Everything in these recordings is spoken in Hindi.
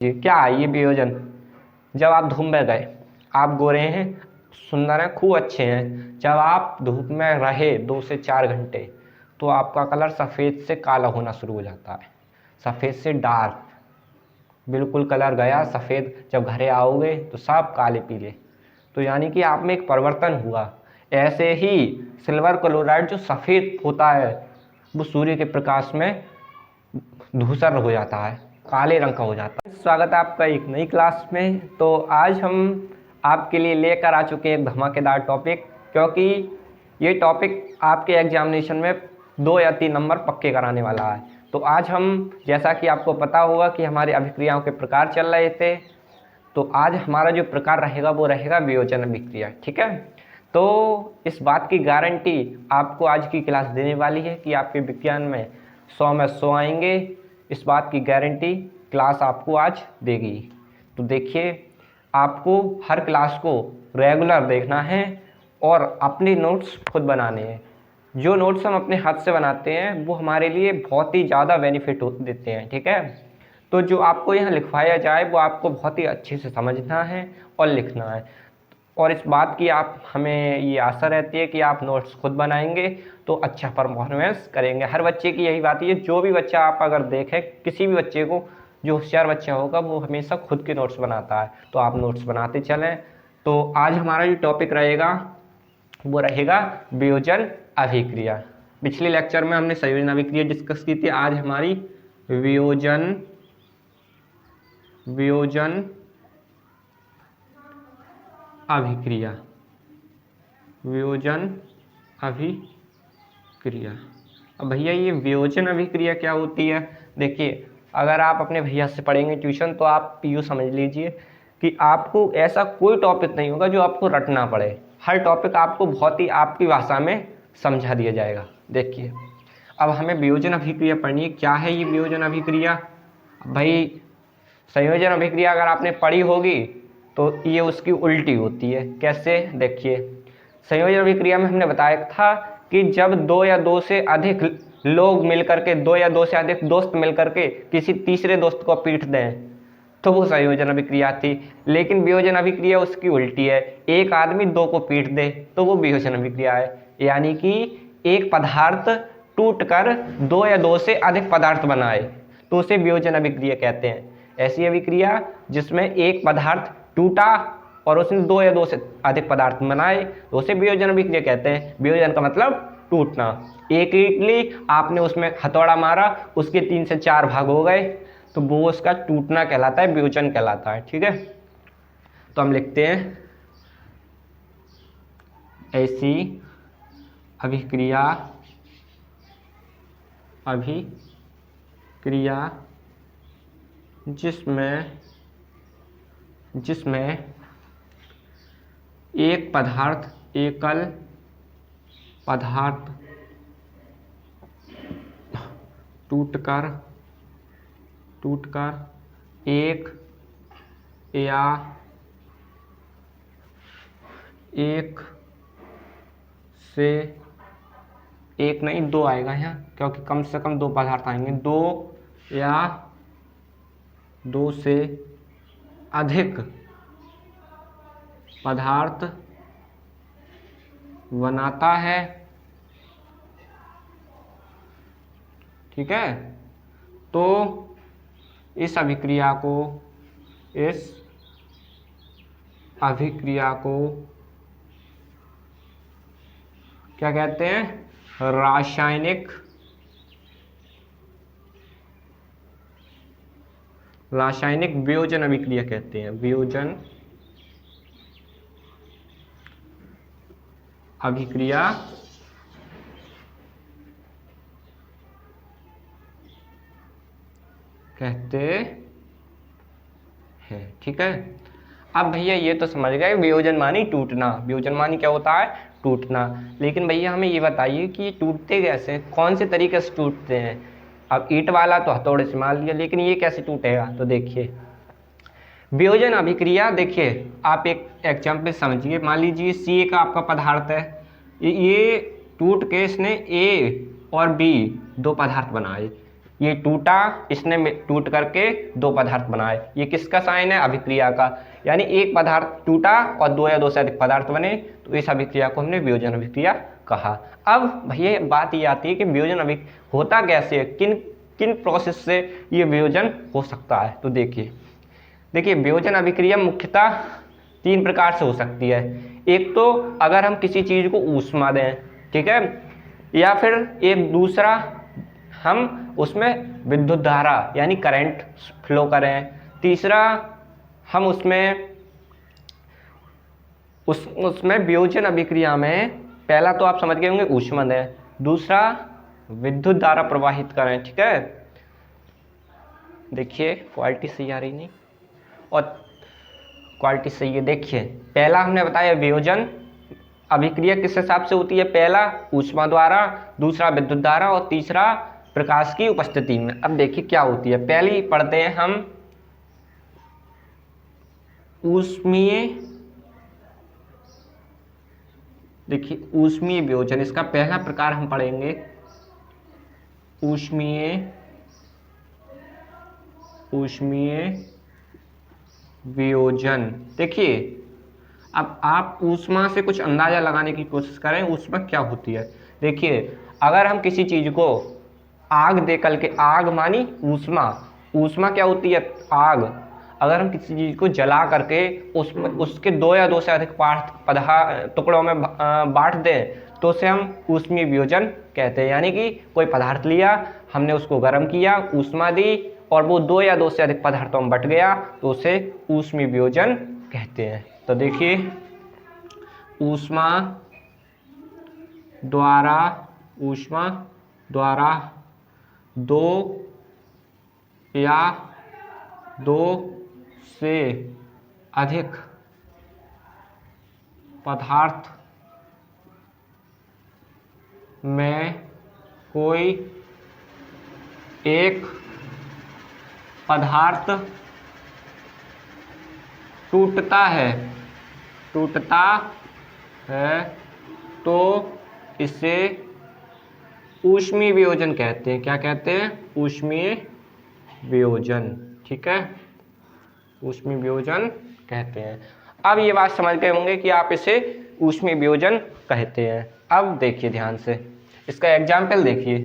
जी क्या है ये वियोजन। जब आप धूप में गए, आप गोरे हैं, सुंदर हैं, खूब अच्छे हैं। जब आप धूप में रहे 2 से 4 घंटे तो आपका कलर सफ़ेद से काला होना शुरू हो जाता है, सफ़ेद से डार्क बिल्कुल कलर गया सफ़ेद। जब घरे आओगे तो सब काले पीले, तो यानी कि आप में एक परिवर्तन हुआ। ऐसे ही सिल्वर क्लोराइड जो सफ़ेद होता है वो सूर्य के प्रकाश में धूसर हो जाता है, काले रंग का हो जाता है। स्वागत है आपका एक नई क्लास में। तो आज हम आपके लिए लेकर आ चुके हैं एक धमाकेदार टॉपिक, क्योंकि ये टॉपिक आपके एग्जामिनेशन में 2 या 3 नंबर पक्के कराने वाला है। तो आज हम, जैसा कि आपको पता होगा कि हमारी अभिक्रियाओं के प्रकार चल रहे थे, तो आज हमारा जो प्रकार रहेगा वो रहेगा वियोजन अभिक्रिया। ठीक है, तो इस बात की गारंटी आपको आज की क्लास देने वाली है कि आपके विज्ञान में 100 में 100 आएंगे। इस बात की गारंटी क्लास आपको आज देगी। तो देखिए, आपको हर क्लास को रेगुलर देखना है और अपने नोट्स खुद बनाने हैं। जो नोट्स हम अपने हाथ से बनाते हैं वो हमारे लिए बहुत ही ज़्यादा बेनिफिट देते हैं। ठीक है, तो जो आपको यहाँ लिखवाया जाए वो आपको बहुत ही अच्छे से समझना है और लिखना है। और इस बात की आप हमें ये आशा रहती है कि आप नोट्स खुद बनाएंगे तो अच्छा परफॉर्मेंस करेंगे। हर बच्चे की यही बात है, जो भी बच्चा आप अगर देखें, किसी भी बच्चे को, जो होशियार बच्चा होगा वो हमेशा खुद के नोट्स बनाता है। तो आप नोट्स बनाते चलें। तो आज हमारा जो टॉपिक रहेगा वो रहेगा वियोजन अभिक्रिया। पिछले लेक्चर में हमने संयोजन अभिक्रिया डिस्कस की थी। आज हमारी वियोजन अभिक्रिया वियोजन अभिक्रिया। अब भैया ये वियोजन अभिक्रिया क्या होती है? देखिए, अगर आप अपने भैया से पढ़ेंगे ट्यूशन तो आप यूँ समझ लीजिए कि आपको ऐसा कोई टॉपिक नहीं होगा जो आपको रटना पड़े। हर टॉपिक आपको बहुत ही आपकी भाषा में समझा दिया जाएगा। देखिए, अब हमें वियोजन अभिक्रिया पढ़नी है। क्या है ये वियोजन अभिक्रिया? भाई, संयोजन अभिक्रिया अगर आपने पढ़ी होगी तो ये उसकी उल्टी होती है। कैसे? देखिए, संयोजन अभिक्रिया में हमने बताया था कि जब 2 या 2 से अधिक लोग मिलकर के, 2 या 2 से अधिक दोस्त मिलकर के किसी तीसरे दोस्त को पीट दें तो वो संयोजन अभिक्रिया थी। लेकिन वियोजन अभिक्रिया उसकी उल्टी है। एक आदमी 2 को पीट दे तो वो वियोजन अभिक्रिया है। यानी कि एक पदार्थ टूटकर 2 या 2 से अधिक पदार्थ बनाए तो उसे वियोजन अभिक्रिया कहते हैं। ऐसी अभिक्रिया जिसमें एक पदार्थ टूटा और उसने 2 या 2 से अधिक पदार्थ बनाए तो उसे वियोजन अभिक्रिया कहते हैं। वियोजन का मतलब टूटना। एक इडली आपने उसमें हथौड़ा मारा, उसके 3 से 4 भाग हो गए तो वो उसका टूटना कहलाता है, वियोजन कहलाता है। ठीक है, तो हम लिखते हैं ऐसी अभिक्रिया जिसमें एक पदार्थ, एकल पदार्थ टूटकर एक या एक से, एक नहीं 2 आएगा यहाँ, क्योंकि कम से कम 2 पदार्थ आएंगे। 2 या 2 से अधिक पदार्थ बनाता है। ठीक है, तो इस अभिक्रिया को क्या कहते हैं? रासायनिक वियोजन अभिक्रिया कहते हैं। वियोजन अभिक्रिया कहते हैं। ठीक है, अब भैया ये तो समझ गए वियोजन मानी टूटना। वियोजन मानी क्या होता है? टूटना। लेकिन भैया हमें ये बताइए कि ये टूटते कैसे, कौन से तरीके से टूटते हैं? अब ईंट वाला तो हथौड़े से मार लिया, लेकिन ये कैसे टूटेगा? तो देखिए, वियोजन अभिक्रिया, देखिए आप एक एग्जाम्पल समझिए। मान लीजिए सी का आपका पदार्थ है, ये टूट के इसने ए और बी 2 पदार्थ बनाए। ये टूटा, इसने टूट करके दो पदार्थ बनाए। ये किसका साइन है? अभिक्रिया का। यानी एक पदार्थ टूटा और दो या दो से अधिक पदार्थ बने, तो इस अभिक्रिया को हमने वियोजन अभिक्रिया कहा। अब भैया बात ये आती है कि वियोजन अभिक्रिया होता कैसे है, किन किन प्रोसेस से ये वियोजन हो सकता है। तो देखिए वियोजन अभिक्रिया मुख्यतः तीन प्रकार से हो सकती है। एक तो अगर हम किसी चीज़ को ऊष्मा दें, ठीक है, या फिर एक दूसरा हम उसमें विद्युत धारा यानी करंट फ्लो करें, तीसरा हम उसमें वियोजन अभिक्रिया में पहला तो आप समझ गए होंगे ऊष्मा दें, दूसरा विद्युत धारा प्रवाहित करें, ठीक है। देखिए क्वालिटी सही आ रही नहीं और क्वालिटी सही है। देखिए पहला हमने बताया वियोजन अभिक्रिया किस हिसाब से होती है, पहला ऊष्मा द्वारा, दूसरा विद्युत धारा और तीसरा प्रकाश की उपस्थिति में। अब देखिए क्या होती है, पहली पढ़ते हैं हम ऊष्मीय, देखिए ऊष्मीय वियोजन, इसका पहला प्रकार हम पढ़ेंगे ऊष्मीय वियोजन। देखिए अब आप ऊष्मा से कुछ अंदाजा लगाने की कोशिश करें, ऊष्मा क्या होती है। देखिए अगर हम किसी चीज को आग दे करके, आग मानी ऊष्मा, ऊष्मा क्या होती है? आग। अगर हम किसी चीज को जला करके उसमें उसके दो या दो से अधिक टुकड़ों में बांट दें तो उसे हम ऊष्मीय वियोजन कहते हैं। यानी कि कोई पदार्थ लिया, हमने उसको गर्म किया, ऊष्मा दी और वो दो या दो से अधिक पदार्थों में बट गया तो उसे ऊष्मीय वियोजन कहते हैं। तो देखिए ऊष्मा द्वारा दो या दो से अधिक पदार्थ में कोई एक पदार्थ टूटता है तो इसे ऊष्मीय वियोजन कहते हैं। क्या कहते हैं? ऊष्मीय वियोजन, ठीक है, ऊष्मीय वियोजन कहते हैं। अब ये बात समझ गए होंगे कि आप इसे ऊष्मीय वियोजन कहते हैं। अब देखिए ध्यान से इसका एग्जाम्पल देखिए।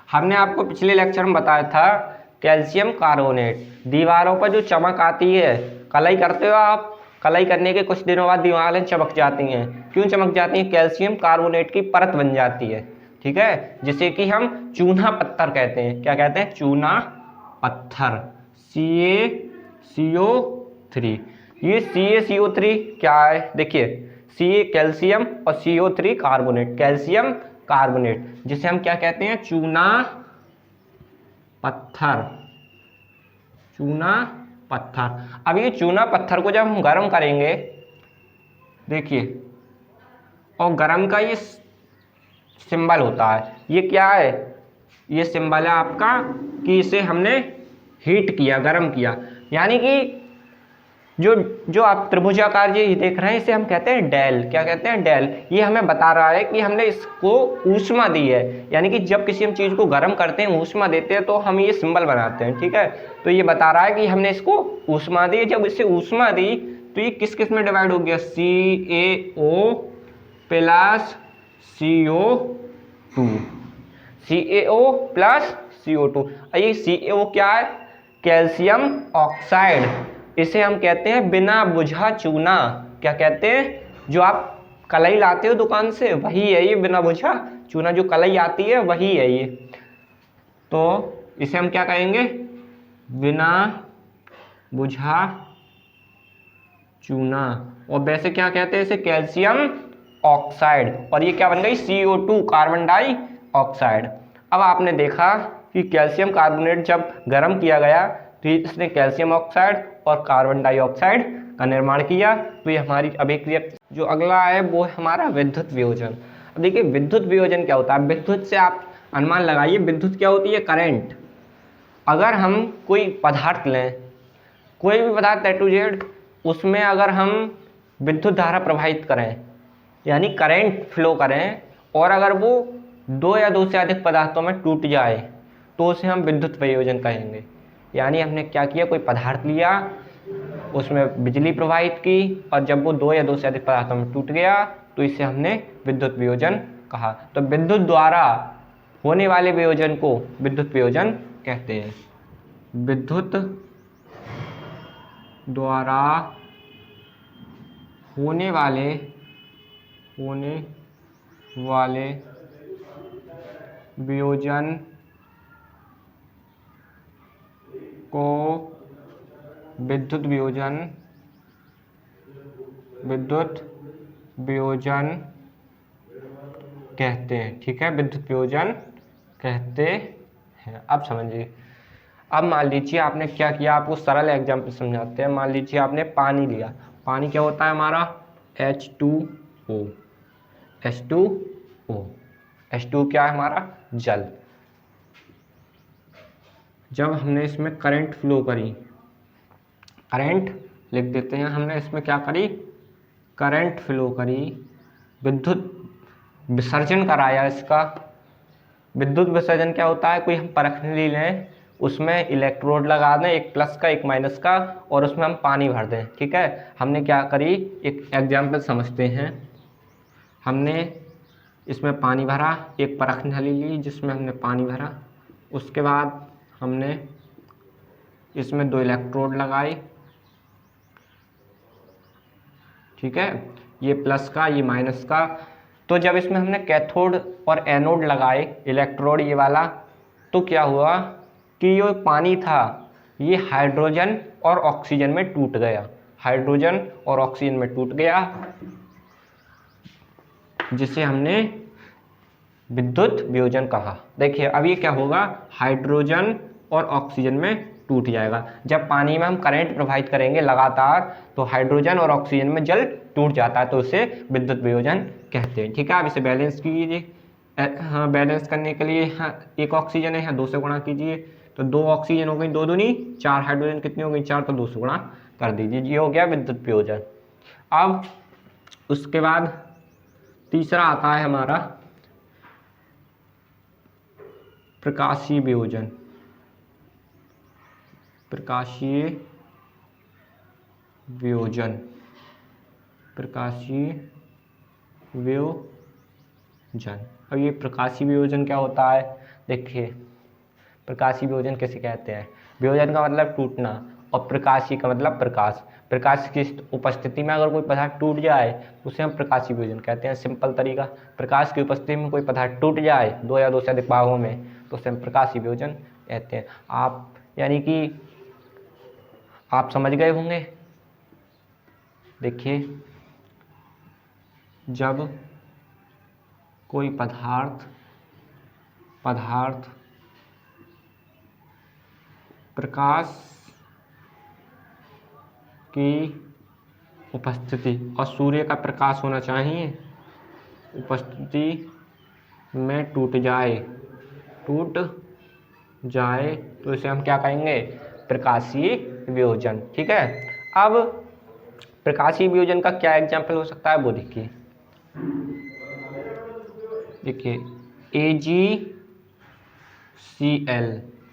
हमने आपको पिछले लेक्चर में बताया था कैल्शियम कार्बोनेट, दीवारों पर जो चमक आती है, कलई करते हो आप, कलई करने के कुछ दिनों बाद दीवारें चमक जाती हैं। क्यों चमक जाती हैं? कैल्शियम कार्बोनेट की परत बन जाती है, ठीक है, जिसे कि हम चूना पत्थर कहते हैं। क्या कहते हैं? चूना पत्थर, CaCO3। ये CaCO3 क्या है? देखिए Ca कैल्शियम और CO3 कार्बोनेट, कैल्शियम कार्बोनेट, जिसे हम क्या कहते हैं? चूना पत्थर, चूना पत्थर। अब ये चूना पत्थर को जब हम गर्म करेंगे, देखिए, और गर्म का ये सिंबल होता है, ये क्या है? ये सिंबल है आपका कि इसे हमने हीट किया, गर्म किया। यानी कि जो आप त्रिभुजाकार ये देख रहे हैं, इसे हम कहते हैं डेल। क्या कहते हैं? डेल। ये हमें बता रहा है कि हमने इसको ऊष्मा दी है। यानी कि जब किसी हम चीज़ को गर्म करते हैं, ऊष्मा देते हैं, तो हम ये सिंबल बनाते हैं, ठीक है। तो ये बता रहा है कि हमने इसको ऊष्मा दी। जब इसे ऊष्मा दी तो ये किस किस में डिवाइड हो गया? CaO plus CO2, CaO plus CO2। ये CaO क्या है? Calcium oxide. इसे हम कहते हैं बिना बुझा चूना। क्या कहते हैं? जो आप कलई लाते हो दुकान से, वही है ये बिना बुझा चूना। जो कलई आती है वही है ये। तो इसे हम क्या कहेंगे? बिना बुझा चूना। और वैसे क्या कहते हैं इसे? Calcium oxide. और ये क्या बन गई? CO2, carbon dioxide. अब आपने देखा कि कैल्शियम कार्बोनेट जब गर्म किया गया तो इसने कैल्शियम ऑक्साइड और कार्बन डाइऑक्साइड का निर्माण किया। तो ये हमारी अभिक्रिया। जो अगला है वो है हमारा विद्युत वियोजन। अब देखिए विद्युत वियोजन क्या होता है। विद्युत से आप अनुमान लगाइए, विद्युत क्या होती है? करंट। अगर हम कोई पदार्थ लें, कोई भी पदार्थ A to Z, उसमें अगर हम विद्युत धारा प्रवाहित करें यानी करंट फ्लो करें, और अगर वो दो या दो से अधिक पदार्थों में टूट जाए तो उसे हम विद्युत वियोजन कहेंगे। यानी हमने क्या किया, कोई पदार्थ लिया, उसमें बिजली प्रवाहित की, और जब वो दो या दो से अधिक पदार्थों में टूट गया तो इसे हमने विद्युत वियोजन कहा। तो विद्युत द्वारा होने वाले वियोजन को विद्युत वियोजन कहते हैं। विद्युत द्वारा होने वाले वियोजन को विद्युत वियोजन कहते हैं। ठीक है, विद्युत वियोजन कहते हैं। अब समझिए, अब मान लीजिए आपने क्या किया, आपको सरल एग्जाम्पल समझाते हैं। मान लीजिए आपने पानी लिया। पानी क्या होता है हमारा, H2O। H2 क्या है हमारा, जल। जब हमने इसमें करंट फ्लो करी, करंट लिख देते हैं, हमने इसमें क्या करी, करंट फ्लो करी, विद्युत विसर्जन कराया इसका। विद्युत विसर्जन क्या होता है, कोई हम परखनी लें, उसमें इलेक्ट्रोड लगा दें, एक प्लस का एक माइनस का, और उसमें हम पानी भर दें। ठीक है, हमने क्या करी, एक एग्जाम्पल समझते हैं। हमने इसमें पानी भरा, एक परख नली ली जिसमें हमने पानी भरा, उसके बाद हमने इसमें दो इलेक्ट्रोड लगाए। ठीक है, ये प्लस का ये माइनस का। तो जब इसमें हमने कैथोड और एनोड लगाए, इलेक्ट्रोड ये वाला, तो क्या हुआ कि ये पानी था ये हाइड्रोजन और ऑक्सीजन में टूट गया, हाइड्रोजन और ऑक्सीजन में टूट गया, जिसे हमने विद्युत वियोजन कहा। देखिए अब ये क्या होगा, हाइड्रोजन और ऑक्सीजन में टूट जाएगा। जब पानी में हम करंट प्रवाहित करेंगे लगातार तो हाइड्रोजन और ऑक्सीजन में जल टूट जाता है, तो उसे विद्युत वियोजन कहते हैं। ठीक है, अब इसे बैलेंस कीजिए। हाँ, बैलेंस करने के लिए एक ऑक्सीजन है, यहाँ 2 से गुणा कीजिए, तो 2 ऑक्सीजन हो गई, 2 दूनी 4, हाइड्रोजन कितनी हो गई 4, तो 2 से गुणा कर दीजिए, ये हो गया विद्युत वियोजन। अब उसके बाद तीसरा आता है हमारा प्रकाशीय वियोजन। प्रकाशीय वियोजन, प्रकाशीय वियोजन। अब ये प्रकाशीय वियोजन क्या होता है, देखिए प्रकाशीय वियोजन कैसे कहते हैं। वियोजन का मतलब टूटना, और प्रकाशीय का मतलब प्रकाश। प्रकाश की उपस्थिति में अगर कोई पदार्थ टूट जाए तो उसे हम प्रकाशीय वियोजन कहते हैं। सिंपल तरीका, प्रकाश की उपस्थिति में कोई पदार्थ टूट जाए 2 या 2 से अधिक भागों में तो उसे हम प्रकाशीय वियोजन कहते हैं। आप यानी कि आप समझ गए होंगे। देखिए, जब कोई पदार्थ प्रकाश की उपस्थिति, और सूर्य का प्रकाश होना चाहिए, उपस्थिति में टूट जाए तो इसे हम क्या कहेंगे, प्रकाशीय वियोजन। ठीक है, अब प्रकाशीय वियोजन का क्या एग्जाम्पल हो सकता है वो देखिए।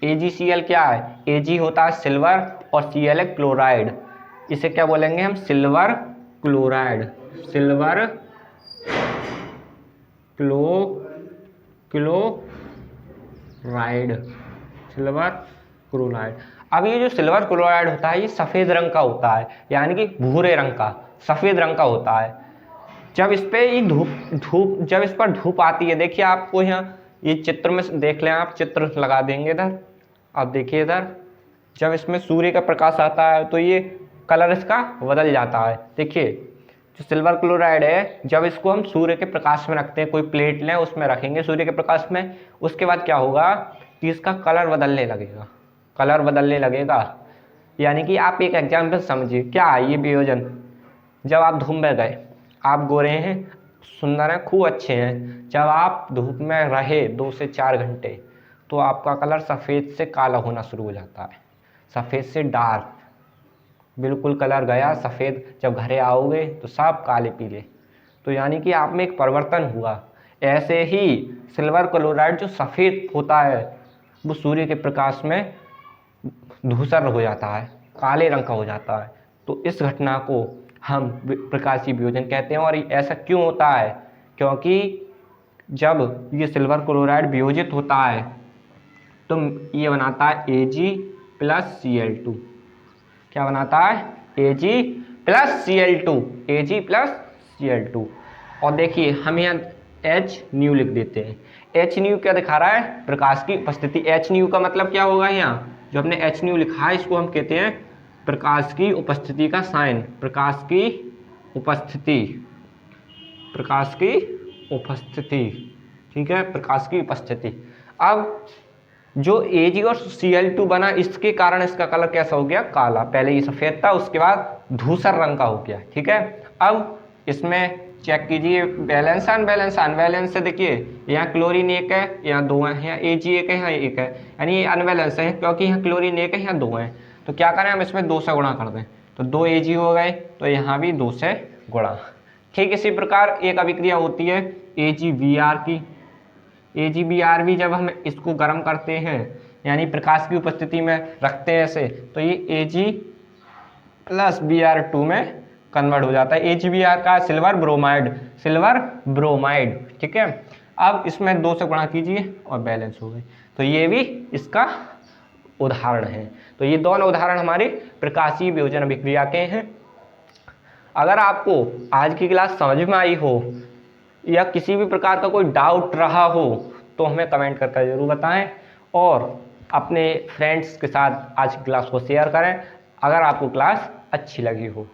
AgCl क्या है, Ag होता है सिल्वर और Cl है क्लोराइड। इसे क्या बोलेंगे हम, सिल्वर क्लोराइड, सिल्वर क्लोराइड। अब ये जो सिल्वर क्लोराइड होता है ये सफ़ेद रंग का होता है, यानी कि भूरे रंग का, सफ़ेद रंग का होता है। जब इस पे ये जब इस पर धूप आती है, देखिए आपको यहाँ ये चित्र में देख लें, आप चित्र लगा देंगे इधर, आप देखिए इधर, जब इसमें सूर्य का प्रकाश आता है तो ये कलर इसका बदल जाता है। देखिए जो सिल्वर क्लोराइड है, जब इसको हम सूर्य के प्रकाश में रखते हैं, कोई प्लेट लें उसमें रखेंगे सूर्य के प्रकाश में, उसके बाद क्या होगा कि इसका कलर बदलने लगेगा। यानी कि आप एक एग्जाम्पल समझिए, क्या है ये वियोजन। जब आप धूप में गए, आप गोरे हैं, सुंदर हैं, खूब अच्छे हैं, जब आप धूप में रहे 2 से 4 घंटे तो आपका कलर सफ़ेद से काला होना शुरू हो जाता है, सफ़ेद से डार्क, बिल्कुल कलर गया सफ़ेद। जब घरे आओगे तो सब काले पीले, तो यानी कि आप में एक परिवर्तन हुआ। ऐसे ही सिल्वर क्लोराइड जो सफ़ेद होता है वो सूर्य के प्रकाश में धूसर हो जाता है, काले रंग का हो जाता है। तो इस घटना को हम प्रकाशीय वियोजन कहते हैं। और ऐसा क्यों होता है? क्योंकि जब ये सिल्वर क्लोराइड वियोजित होता है तो ये बनाता है Ag+Cl2। क्या बनाता है? Ag+Cl2, Ag+Cl2। और देखिए हम यहाँ H न्यू लिख देते हैं। H न्यू क्या दिखा रहा है? प्रकाश की उपस्थिति। H न्यू का मतलब क्या होगा? यहाँ जो हमने H न्यू लिखा है इसको हम कहते हैं प्रकाश की उपस्थिति का साइन। प्रकाश की उपस्थिति, प्रकाश की उपस्थिति, ठीक है, प्रकाश की उपस्थिति। अब जो Ag और Cl2 बना, इसके कारण इसका कलर कैसा हो गया? काला। पहले ये सफेद था, उसके बाद धूसर रंग का हो गया, ठीक है। अब इसमें चेक कीजिए बैलेंस अनबैलेंस। अनबैलेंस से देखिए यहाँ क्लोरीन 1 है, यहाँ 2 है, यहाँ Ag 1 है, यहाँ 1 है, यानी ये अनबैलेंस है क्योंकि यहाँ क्लोरीन 1 है, यहाँ 2 है। तो क्या करें हम इसमें 2 से गुणा कर दें, तो 2 Ag हो गए, तो यहाँ भी 2 से गुणा। ठीक इसी प्रकार एक अभिक्रिया होती है AgBr की। AgBr भी जब हम इसको गर्म करते हैं यानी प्रकाश की उपस्थिति में रखते हैं ऐसे, तो ये Ag+Br2 में कन्वर्ट हो जाता है। AgBr का सिल्वर ब्रोमाइड, सिल्वर ब्रोमाइड, ठीक है। अब इसमें 2 से गुणा कीजिए और बैलेंस हो गए। तो ये भी इसका उदाहरण है। तो ये दोनों उदाहरण हमारे प्रकाशीय वियोजन अभिक्रिया के हैं। अगर आपको आज की क्लास समझ में आई हो या किसी भी प्रकार का कोई डाउट रहा हो तो हमें कमेंट करके ज़रूर बताएं और अपने फ्रेंड्स के साथ आज की क्लास को शेयर करें अगर आपको क्लास अच्छी लगी हो।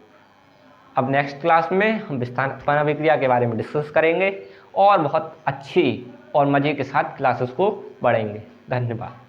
अब नेक्स्ट क्लास में हम विस्थापन अभिक्रिया के बारे में डिस्कस करेंगे और बहुत अच्छी और मज़े के साथ क्लासेस को बढ़ेंगे। धन्यवाद।